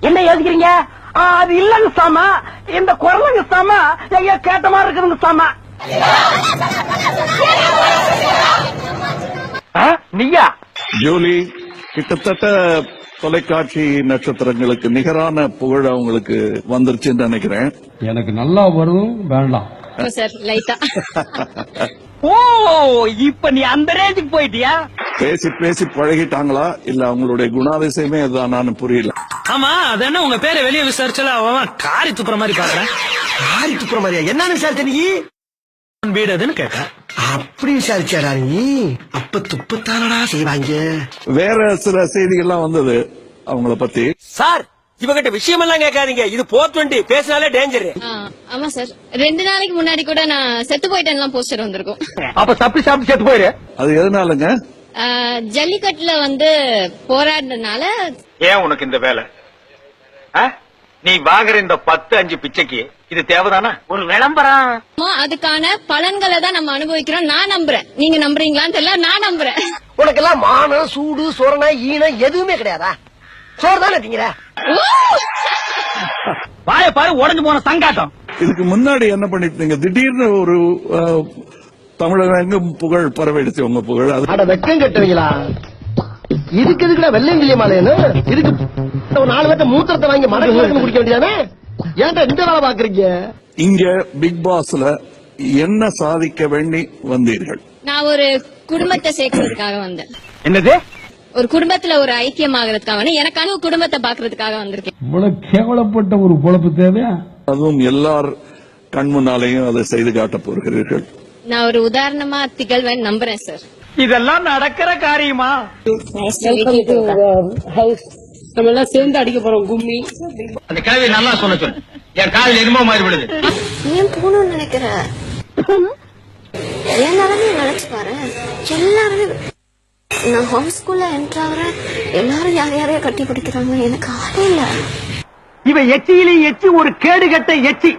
என்ன யோசிக்கிறீங்க? அது இல்லங்க சாமா, இந்த குரலுங்க சாமா எங்க கேட்ட மாதிரி இருக்குதுங்க சாமா. நீயா ஜூலி கிட்டத்தட்ட தொலைக்காட்சி நட்சத்திரங்களுக்கு நிகரான புகழ் அவங்களுக்கு வந்துருச்சுன்னு நினைக்கிறேன். எனக்கு நல்லா வரும் வேண்டாம் சார் லைட்டா. ஓ, இப்ப நீ அந்த ரேஞ்சுக்கு போயிட்டியா? பேசி பேசி பழகிட்டாங்களா இல்ல அவங்களுடைய குணாதிசயமே இதுதானான்னு புரியல. ஆமா, அது என்ன உங்க பேரை வெளியே விசாரிச்சால அவன் காரி துப்புற மாதிரி பாக்குறேன். காரி துப்புற மாதிரியா? என்ன விசாரிச்ச நீ? வீடு அதுன்னு கேட்டேன். அப்படி விசாரிச்சாடா நீ? அப்ப துப்பத்தானடா செய்வாங்க. வேற சில செய்திகள்லாம் வந்தது அவங்கள பத்தி. சார், இவகிட்ட விஷயம் எல்லாம் கேட்காதீங்க. இது 420 பேசினாலே டேஞ்சர். ஆமா சார், 2 நாளைக்கு முன்னாடி கூட நான் செத்து போயிட்டேன்லாம் போஸ்டர் வந்திருக்கும். அப்ப தப்பி சாப்பிட்டு செத்து போயிரு. அது எதனாலங்க? ஜல்லிக்கட்டுல போராடினால. ஏன் உனக்கு இந்த வேலை? நீ வாங்குற இந்த 10-5 பிச்சைக்கு இது தேவைதானா? ஒரு விளம்பரம். அதுக்கான பலன்களை தான் நம்ம அனுபவிக்கிறோம். நான் நம்புறேன். நீங்க நம்புறீங்களான்னு தெரியல, நான் நம்புறேன். உனக்கெல்லாம் மானம், சூடு, சோரணை, ஈனம் எதுவுமே கிடையாதா? சோறு தானே திங்கிற? வாய பாரு, உடஞ்சு போன சங்காட்டம். இதுக்கு முன்னாடி என்ன பண்ணிட்டு திடீர்னு ஒரு தமிழகம் எங்கும் புகழ் பரவிடுச்சு உங்க புகழ். அட வெக்கம் கட்டுவீங்களா? இதுக்கு எதுக்குடா வெள்ளையங்கிலிய மாலையன்னு? இதுக்கு ஒரு 4 பேர்த்த மூத்திரத்தை வாங்கி மடக்கு குடிக்க வேண்டியதானே? ஏன்டா இந்த வேலை பாக்குறீங்க? இங்க பிக் பாஸ்ல என்ன சாதிக்க வேண்டி வந்தீர்கள்? நான் ஒரு குடும்பத்தை சேர்க்கறதுக்காக வந்தேன். என்னது? ஒரு குடும்பத்துல ஒரு ஐக்கியமாகறதுக்காக, எனக்கான குடும்பத்தை பாக்குறதுக்காக வந்திருக்கேன். இவ்வளவு கேவலப்பட்ட ஒரு பொழப்பு தேவையா? அதுவும் எல்லார் கண் முன்னாலேயும் அதை செய்து காட்டப் போகிறீர்கள். நான் ஒரு உதாரணமா திகழ்வேன் நம்புறேன் சார். இதெல்லாம் நடக்கிற காரியமா? நம்ம எல்லாம் சேர்ந்து அடிக்க போறோம் கும்மி. அந்த கேள்வி நல்லா சொல்ல சொல்லு. என் காலில் எருமோ மாதிரி விடுது. ஏன் போகணும்னு நினைக்கிற? எல்லாருமே நினைச்சு பாரு. எல்லாருமே நான் ஹோம் ஸ்கூல்ல என்ட்ரு ஆகுறேன். எல்லாரும் யாரையோ கட்டி பிடிக்கிறாங்க. எனக்கு ஆளே இல்ல. இவ எச்சியிலையும் எச்சி, ஒரு கேடு கட்ட எச்சி.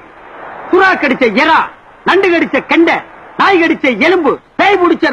புறா கடிச்ச எறா, நண்டு கடிச்ச கெண்டை, நாய் கடிச்ச எலும்பு, பேய் பிடிச்ச